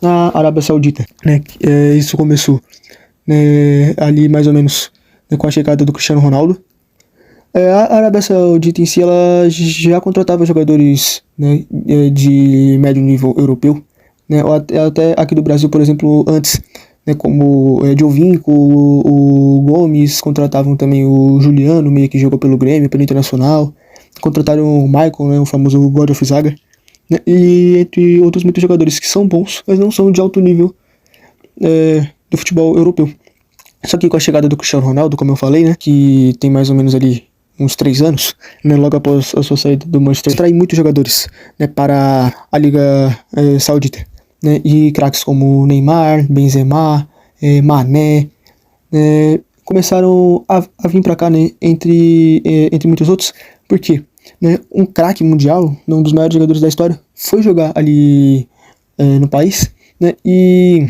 na Arábia Saudita, né? Isso começou, né, ali mais ou menos, né, com a chegada do Cristiano Ronaldo. A Arábia Saudita em si, ela já contratava jogadores, né, de médio nível europeu, né, ou até aqui do Brasil, por exemplo, antes, né, como Giovinco, o Gomes, contratavam também o Juliano, meio que jogou pelo Grêmio, pelo Internacional, contrataram o Michael, né, o famoso God of Zaga, né, e entre outros muitos jogadores que são bons, mas não são de alto nível do futebol europeu. Só que com a chegada do Cristiano Ronaldo, como eu falei, né, que tem mais ou menos ali uns 3 anos, né, logo após a sua saída do Manchester, atrai muitos jogadores, né, para a Liga Saudita, né, e craques como Neymar, Benzema, Mané, começaram a vir para cá, né, entre muitos outros. Por quê? Né, um craque mundial, um dos maiores jogadores da história, foi jogar ali no país, né, e